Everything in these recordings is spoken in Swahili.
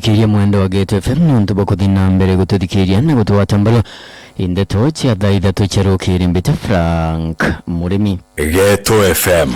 Muthikiria mwendo wa Geto FM nuntu bokuthina mbere gututhikiria na gutwatambalo indeto cia thaa ithatu cia mbita Frank Murimi. Geto FM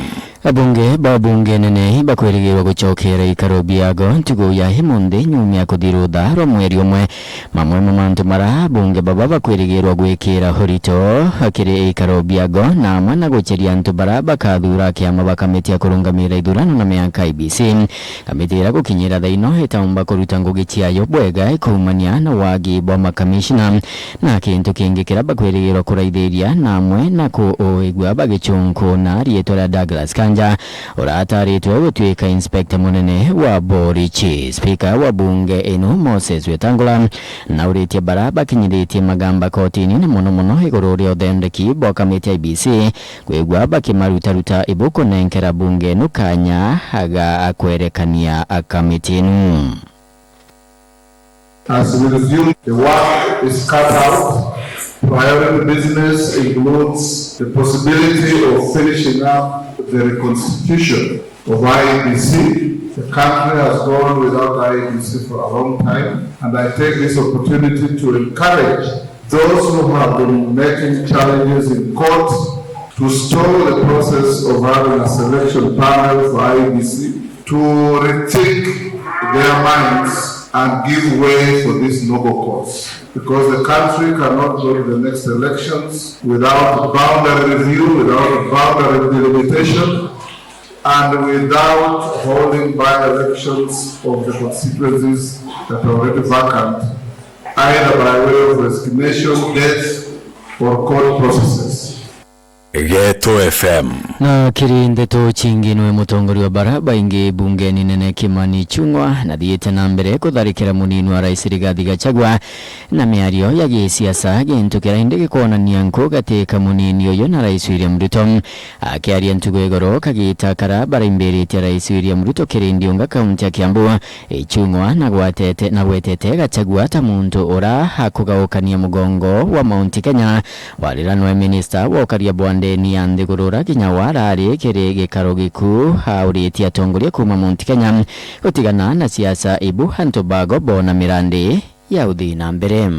babunge nene bakwirigirwa gucokera ikaro biago ntugo ya himunde nyumya kuthirutha ro mweri umwe mamwe mamantu mara bunge baba bakwirigirwa gwikira horito akiri ikaro biago na mana guceria ntu bara bakathura kiama bakametia kurungamira ithurano na miaka IBC kamiti ira gukinyira thaino itaumba kuruta ngugi ciayo bwega ikumania na wagi bwa makamishna na kintu kingi kira bakwirigirwa kuraithiria namwe na kuoigwa bagichunku na rietora Douglas Urataritwe gutwika inspector munene wa Borichi speaker wa bunge eno Moses Wetangula na uritie baraba kinyiritie magamba kotini na muno iguru rio thendeki bwa kamiti IBC kwigwa bakimaruta ibuko nenkera bunge no kanya haga akwerekania akamiti enu. As we resume, the work is cut out. Priority business includes the possibility of finishing up the reconstitution of IEBC. The country has gone without IEBC for a long time, and I take this opportunity to encourage those who have been making challenges in court to stall the process of having a selection panel for IEBC to rethink their minds and give way for this noble cause. Because the country cannot go to the next elections without boundary review, without boundary delimitation, and without holding by-elections of the constituencies that are already vacant, either by way of resignation, death, or court processes. Geto FM na kiri ndeto chingi nwe mutongori wa baraba ingi bungeni nene Kimani Ichung'wa na thiete na mbere kutharikira munini wa Rais Rigathi Gachagua na miario ya gisiasa gintu kirainde gikonania nko gateka munini uyu na Rais William Ruto akiaria ntugo igoro kagita karabara imbere tia Rais William Ruto kirindi unga kaunti ya Kiambu. Ichung'wa na gwetete Gachagua ta muntu ora hakugaukania mugongo wa Mount Kenya waliranwa minister wa ukaria ni ande gurura kinyawara ari kirege karogiku hauriti atongoria kuma Mount Kenya kutigana na siasa ibu hanto bago bona mirande ya udhi na mbere.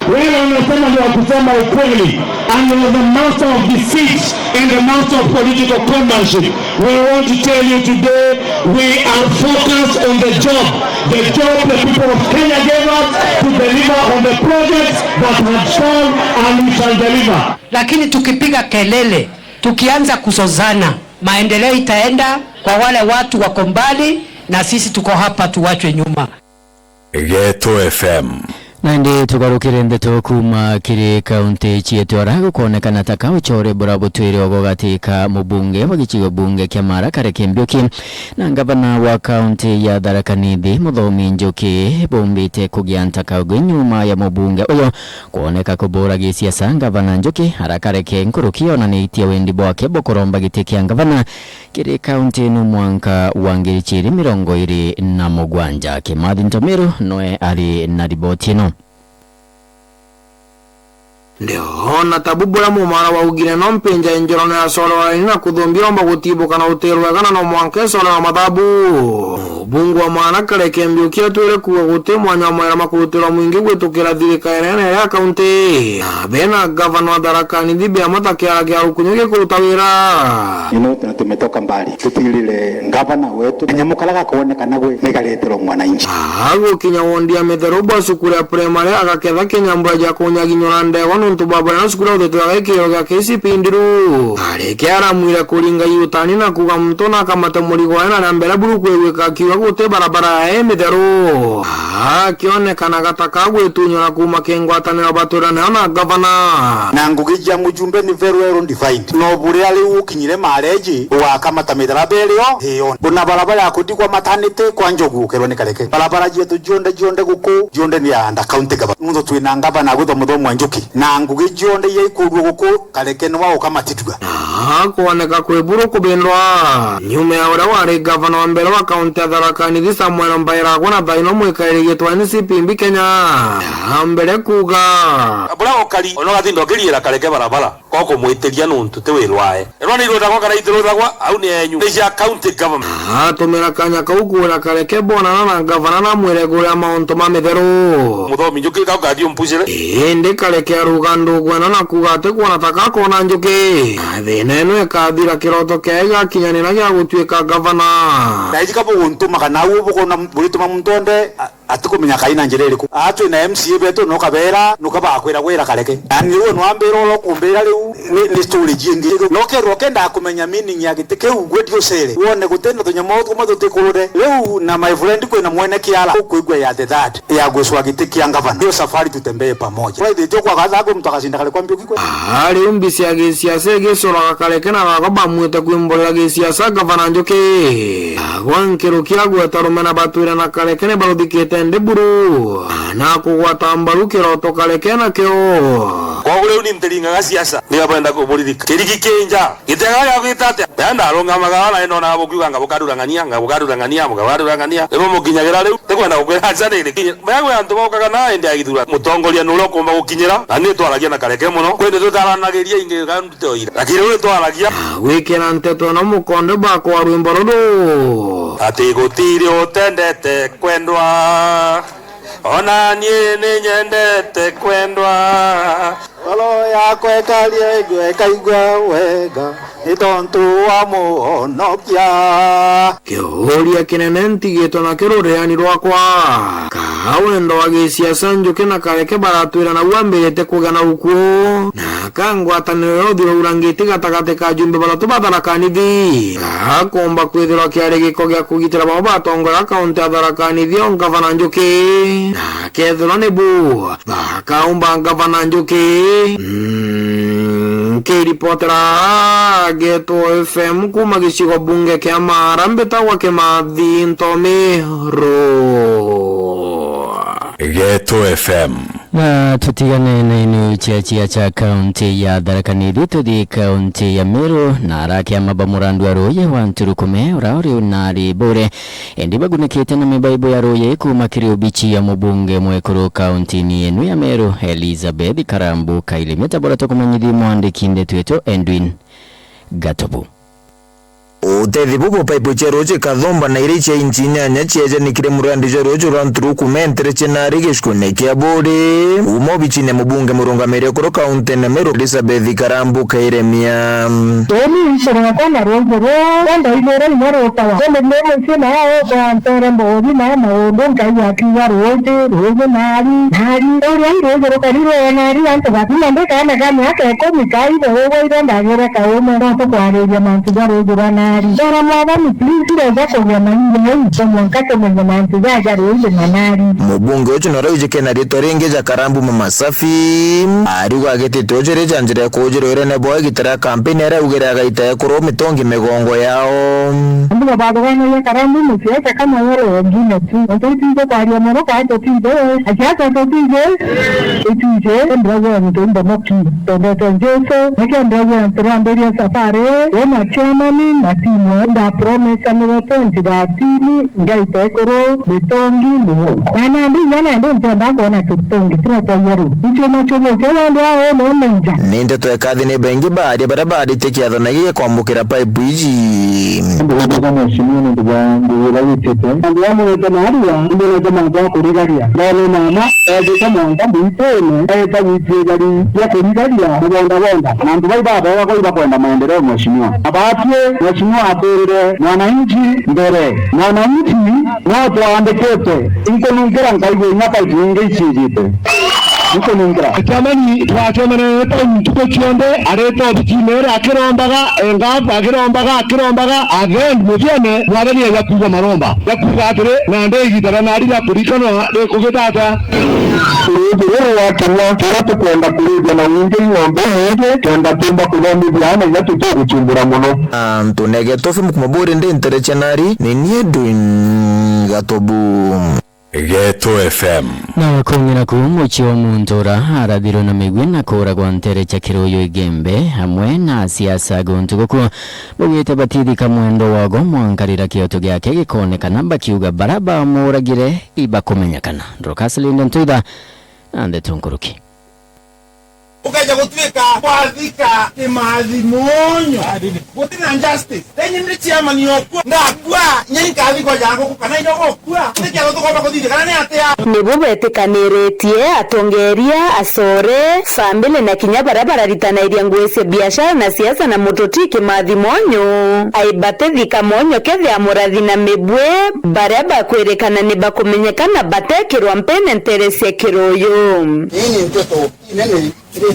Wewe unasema ni wakusema ukweli, and you are the master of deceit and the master of political commerce. We want to tell you today, we are focused on the job the people of Kenya gave us to deliver on the projects that have shown and we shall deliver. Lakini tukipiga kelele, tukianza kusozana, maendeleo itaenda kwa wale watu wako mbali na sisi tuko hapa tuwachwe nyuma. Geto FM Nandi tugarukire ndeto kuma kiri kaunti chietu arago kuonekana taka uchore burabu tuiri ogogatika mubunge wagichigo bunge kia Mara Kareke Mbiuki na gavana wa kaunti ya Tharaka Nithi Muthomi Njuki bumbite kugiantaka nyuma ya mubunge uyo kuoneka kubura gisiasa. Gavana Njuki harakareke nkurukio na niitia wendi bwake bokoromba gitikia gavana kiri kaunti nu mwanka wangiri chiri mirongo iri na mugwanja. Kimathi Ntomiru noe ari na riboti no. Ndio na tabubura mu mara wa ugire no mpenja enjoro na solo wa ina kudhombira mba gutibu kana uterwa kana no mwanke solo wa madabu bungu wa Mara Kareke Mbiuki atwere kuwa gute mwanya mwera makurutira mwingi gwetukira thirikari ya kaunti na bena gavana wa Tharaka Nithi bia matake ya rukunyege kurutawira tumetoka mbali tutilile gavana wetu nyamukalaga kuonekana gwe nigaretero mwananchi ago kinyawondia metheroba sukura primary agaketha kinyambura ja kunyaginyora ndego ntubabara na sukura utetwa kiro ga KCP ndiru arekera mwira kuringa yutani na kuga mtona kamata murigo na mbera buru kwegweka kiwa gute barabara emithero kionekana gataka gwetunyora kuma kengwatanira batura na gavana na ngugija mujumbe ni very well defined no buri ali ukinyire mareji wa kamata mithera berio hiyo buna barabara yakudikwa matanite kwa njogu kerone Kareke barabara jetu jonde guku jonde ni anda county gava nundo twina gavana gwitho Muthomi Njuki na ngugi jonde yaikurwo guku Kareke no wao kamatituga kuoneka kweburu kubendwa nyume ya ura wari gavana wa mbere wa kaunti ya Tharaka Nithi Samuel Mbaira kuna thaino mwikaire gitwani CPMB Kenya mbere kuga bura okari ono gathindo kiriira Kareke barabara boko mwiteria nuntu te wirwae rwani rwatagwa kana itirwatagwa au ni enyu ni ya county government atumira kanya kau kuura kareke bonana na gavana na mwire guria mauntu ma mitheru muthomi njuki kaukadio mpucire indi kareke arugando gwena na kugate kuona taka kona njuki thina ino ikathira kiroto kega kinyanira gya gutuika gavana na ijika buntuma kana ubu kona bulituma mtonde atikumenya kaina njira iriku acho na MCA beto no kabera no kabakwira gwira kareke ani ruo no ambero lo kumbira riu ni story jingi no kero kenda kumenya meaning ya gitike ugwedio sere wone gutenda tunyamo kuma tutikure riu na my friend kwina mwene kiala kuigwa ya the that ya guswa gitike ya gavana hiyo safari tutembee pamoja right ndio kwa kaza mtakashinda kale kwambio kikwe ari umbisi ya gisiasa gisora kareke na bagaba mwete kwimbola gisiasa gavana njoke agwankero kiagwa tarumena batwira na kareke ne barudikete ndeburu na kugwata mbaru kiroto kareke na kyo kwa ule ni mtelinga ga siasa ni abanda ko politika kiriki kenja gitega ya gwitate yanda ronga magana eno na bokuga ngabukadurangania ngabukadurangania ebo mukinyagira riu tekwenda kukwira zanire kinye mayangu ya ntubokaga na ende agithura mutongoria nulo kumba gukinyira ani twaragia na kareke muno kwende tutaranagiria inge gandute ira lakini ule twaragia wikira nteto no mukonde bako wa rwimbo rodo ati gutiri utendete kwendwa ona nie ni nyendete kwendwa Olo yako ekalia ekaigwa wega itontu wa muonokia kihoria kinene ntigito na kirureani rwakwa kawendo wa gisiasa njuki na kareke baratwira na uambirite kugana ukuo na kangwataniro yothiro urangiti gatagate ka jumbe baratu batharakanithi gakomba kwithirwa kiari giko gia kugitira babo batongora kaunti ya Tharakanithi on gavana njuki na kethirwa ni bu bakaumba gavana njuki kiripotera Geto FM kuma gicigo bunge kia Marambeta wa Kimathi Ntomiro Geto FM. Na tutigane na inu chia cha kaunti ya Tharakanithi tuthi kaunti ya Meru na arake ya mabamurandu aroye wa Nturukume urauri unari bure endi bagunikite na mibaibo ya roye kuma kiri ubichi ya mubunge mwekuru kaunti ni enu ya Meru Elizabeth Karambu kaili metabora tokumanyithi mwandikinde tueto Edwin Gatobu utethi bubu paipo cheroche kathomba na iriche inchinyanya cheje nikire murandi cheroche Nturukume entereche na rigishkune kia bure umo bichine mubunge murungamire kuro kaunti na Meru Elizabeth Karambu kairemia Tomi isoro kona rongoro wanda ilera imoro tawa kone lemo sina hao kwa antere mbozi na maondo nkaya kiwa roje nari rongoro kaliro nari ante bakina ndeka na kama yake komi kaida wewe ndo ndagera kaoma ndo kwa reja mantuga roje nari dara mwana ni please roja kwa mani somo kake mwenye mantuga ja roje nari mubunge ocho narauje kenari torenge ja Karambu mama safi ari wagete tojere janjire kojero irene boy gitara campaign era ugera gaita kuro mitongi megongo yao ndio bado wana ya Karambu msiacha kama wale wengine tu ndio kwa ya moro kwa to tizo acha to tizo ndio ndio moki ndio Jesu ndio ndio safari wana chamani na timu ndio promise ambayo ndio timu ngaita kuro mitongi ndio ndio na tutongi tunapoyaru hicho macho ndio ndio ninde to ekathi ni bengi baadhi barabara tekia thana ye kwambukira pipe iji ndio kama shimo ndio ndio la tete ndio mwe na haria ndio kama ndio kurigaria ndio mama ndio kama ndio mtene ndio witegari ya kurigaria bonda na ndio baba wako kwenda maendeleo mheshimiwa abatie mheshimiwa aperere mwananchi mbele mwananchi wote waandekete iko ningera ngaiwe nyaka ingeichijite iko ningera chamani twachomene tuko chionde areto dikimera akirombaga engapa akirombaga again mujene mwadani ya kuza maromba ya kugatire na ndegi taranari ya kurikano de kugitata ndio watu kwenda kuliza na wingi ngombe nje kwenda tumba kulombi bwana ya tuto kuchumbura muno Antonege tofi mkumaburi ndi intereche nari ni Edwin Gatobu Geto FM. na kumina kumuchi wa muntora arathiro na migwi na kura kwa nterecha kiroyo igembe hamwe na siasa guntuguku bugite batithika mwendo wago mwankarira kioto giake gikonekana bakiuga baraba muragire iba kumenyakana ndrokasilindo ntuitha ande tunkuruki ukaja gutwika kwathika imathimonyo gutina justice tenye ndi chairman yokwa ndakwa nyenka thiko yangu kana ino okwa ndikia gutukomba kuthithia kana ni atia nibo betikaniretie atongeria asore family na kinya barabara ritanairia ngwese biashara na siasa na mototiki mathimonyo aibate thika monyo kethe amurathi na mebwe baraba kwerekana ni bakumenyekana batekirwa mpene nterese kiroyo ini mtoto nene We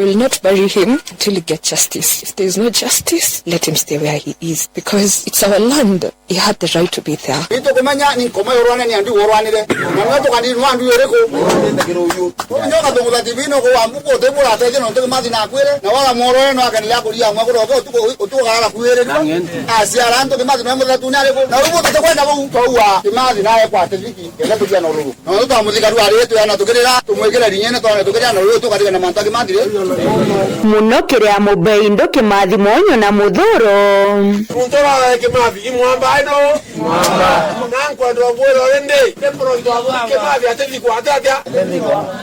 will not bury him until he gets justice. If there is no justice, let him stay where he is, because it's our land. He had the right to be there. Ito kumanya ni koma yorwane ni andu yorwanire. Na to kandi no andu yoreko. Nyoka to ngula divino ko ambuko te bora te no te mazi na kwere. Na wala moro no akanila ko ya mwa ko to gala kwere. Asia ranto ke mazi no mo tu nyale ko. Na rubo te kwenda bo kwa ke mazi na e kwa te viki. Ke to ya no rubo. No to amuzika ru ari to ya na to kerera to mwekera rinyene to na to kerera no rubo to kari na manta ke mazi muno kiria mubeindo kimathimonyo na muthuro Untora ke mavi imwamba ino mwamba nankwa ndo bwero rende temporo ndo ke mavi atevi kwa atatia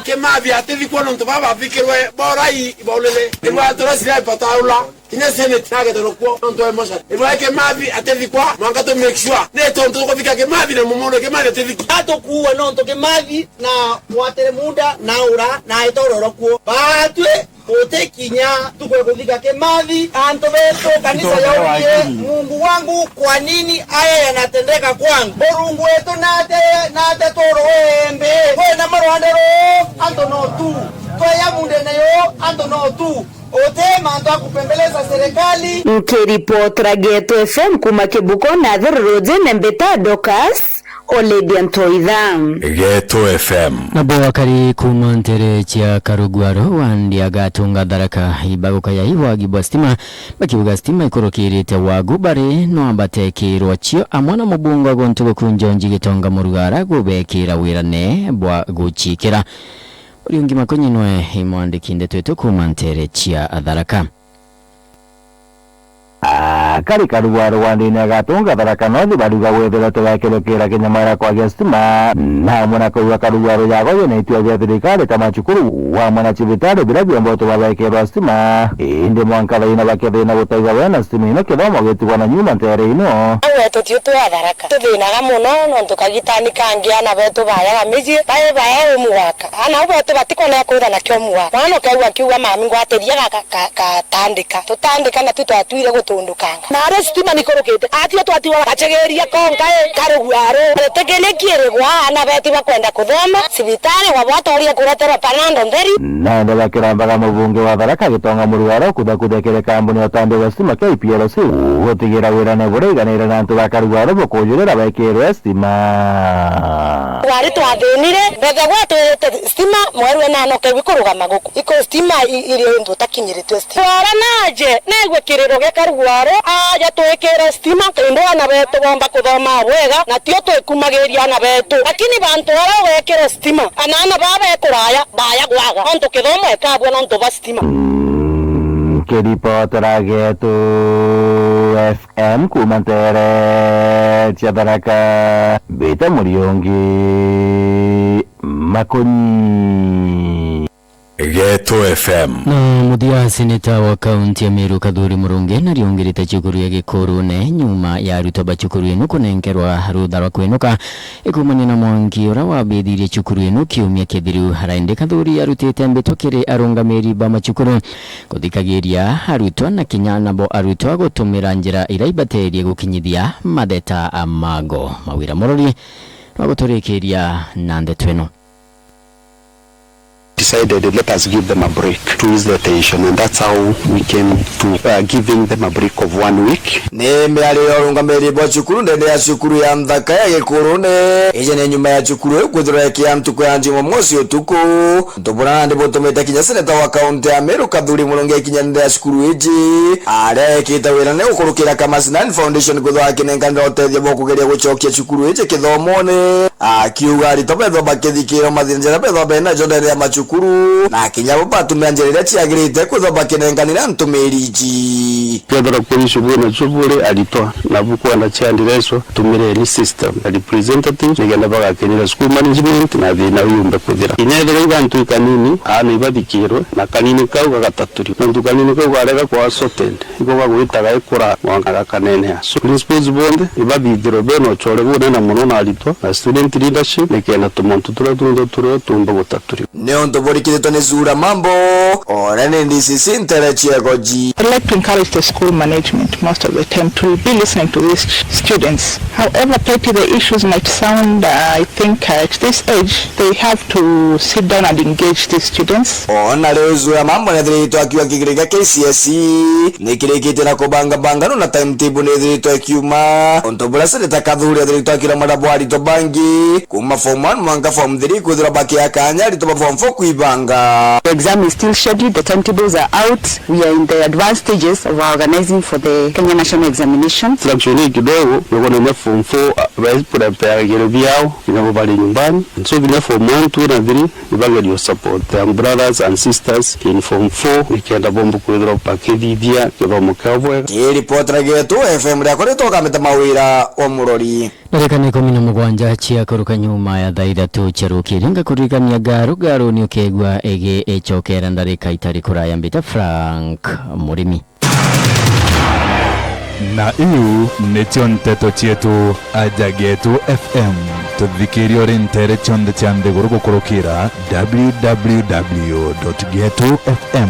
ke mavi atevi kwa ndo baba fikirwe borai ibolele imwa tora sirai pataula ina senate nage to ko ndo emotion imwa ke mavi atevi kwa mwanga to make sure ne to ndo ko fika ke mavi na mumono ke mavi atevi ato kuwa no to ke mavi na watere muda na ura na itororo ko batwe ote kinya tukwe kufika ke mavi anto beto kanisa ya Mungu wangu kwa nini haya yanatendeka kwangu borungu wetu nate toro embe we na marwandero anto no tu toya munde nayo anto no tu ote mando akupembeleza serikali nkiripotra Geto FM kuma Kibuko na Roje Nembeta Dokas Oledian Toidhan Geto FM Nabo kari kumantere chia Karugwaro wandi agatunga daraka ibaguka ya hiwa agibastima bakibuga stima ikorokirite wagubare no abatekirwa chio amwana mubungo gontugo kunjonji gitonga mu Rugara gubekira wirane bwa guchikira uriungi makonyi noe imwandikinde twetu kumantere chia adaraka kari Karugwaro wandi na gatunga daraka no baruga wethera tugakerokera kinyamara kwa gestima na mwana kwa Karugwaro yago ne itwa ya thirikari kama chukuru wa mwana chibitari bila byombo tubabekerwa stima inde mwankala ina bakethina gutaiga wena stima ino kithomo gitwa na nyuma ntere ino aweto tiutu adaraka tuthinaga muno no tukagitani kangia na betu bayaga miji baya umuwaka ana ubetu batikona kuira na kyomuwa mwana kawa kiwa mami ngwateria katandika tutandika na tutwatwire gutundukanga na stima nikorokete atio twatiwa gachegeria konga Karugwaro tegenekiregwa na betu bakwenda kuthoma sibitari wabwatoria kuretera panando nderi na ndo bakirambaga mubunge wa Tharaka gitonga mu Rugara kuthakudekere kambuni otande wa stima KPLC gutigira wirane bureiganira na antu ba Karugwaro bukujurira bekirwe stima wari twathunire bethe gwatwirite stima mwerwe nano kebikuruga guku iko stima iri ndo takinyiritwe stima wara naje negwe kiriro ge Karugwaro aja twekera stima kendo na betu bomba kuthoma wega na tio twekumagiria na betu lakini bantu wara wekera stima anana baba ekuraya baya gwaga onto kithomo ekabwe no nto ba stima kiripotera Geto FM kumantere chia Tharaka Beta Muriungi Makonyi Geto FM na mudia seneta wa kaunti ya Meru Kadhuri Murungi na riongirite chukuru ya Gikorune nyuma ya ruto bachukuru yenu kunenkerwa rutha rwa kwenuka ikumani na mwangi ora wabithirie chukuru yenu kiumia kithiru harainde Kadhuri yarutite mbitokere arungamiri ba machukuru kuthikagiria arutwa na kinyana bo arutwa gutumira njira iraibaterie gukinyithia matheta amago mawira morori waguturekeria nande tweno decided let us give them a break to ease the tension, and that's how we came to giving them a break of 1 week. Ne meali orungamiri bo chukuru ndende ya chukuru ya Mthaka ya Gikorone ije ne nyuma ya chukuru kwithira kia mtuko ya njimo mosi utuku ntobora ndi botometa kinya seneta wa kaunti ya Meru Kadhuri Murungi kinya ndende ya chukuru iji are kitawira ne ukurukira kama Sinan Foundation kuthwa kinengana otethia bo kugeria guchokia chukuru iji kithomone akiuga ritobetho bakithikira mathinjira betho bena jondere ya machukuru cukuru na kinyabo batumira njirira ciagirite kuthomba kinenganira ntumiriji Pedro Kulisho bwana chobore alitoa na buku anachiandireso tumire ni system representative nigenda baga kenera school management na thina yumbe kuthira inyethera ibantu kanini ana ibadikirwe na kanini kau gagathaturi ndu kanini kau garega kwa sorted iko bagwitaga ikura mwanga kanene so principals bonde ibabidiro beno chore bone na muno na alitoa na student leadership nikenda tumuntu tura tumba gutaturi neo ndoborikirito ne zura mambo orane ndisisi nterechiagoji. I'd like to encourage the school management most of the time to be listening to these students. However petty the issues might sound, I think at this age they have to sit down and engage these students. Ona leo zura mambo na dhirito akiwa kigirega KCSE nikirikite na kubanga bangano na timetable ne dhirito akiuma ontobula sele takadhuri dhirito akira madabwari to bangi kuma form 1 mwanga form 3 kudura baki akanya lito form 4 kuibanga. The exam is still scheduled, the timetables are out. We are in the advanced stages of organizing for the Kenya National Examination. Traction kidogo yuko na form 4 rais prepare gero biao ina bali nyumbani. So vile form 1 2 na 3 ibanga your support their brothers and sisters in form 4 nikienda bombo kudura pakedi dia kwa mkabwe. Report rageto FM ya kore toka metamawira omurori. Narekane 17 chia kuruka nyuma ya thaa 3 cherukiringa kurigania garu ni ukegwa ege echokera ndarika itari kuraya mbita Frank Murimi. Na iu nitio nteto chietu Ajagetu FM tuthikirio rintere chonde chande gurugo kurukira www.getufm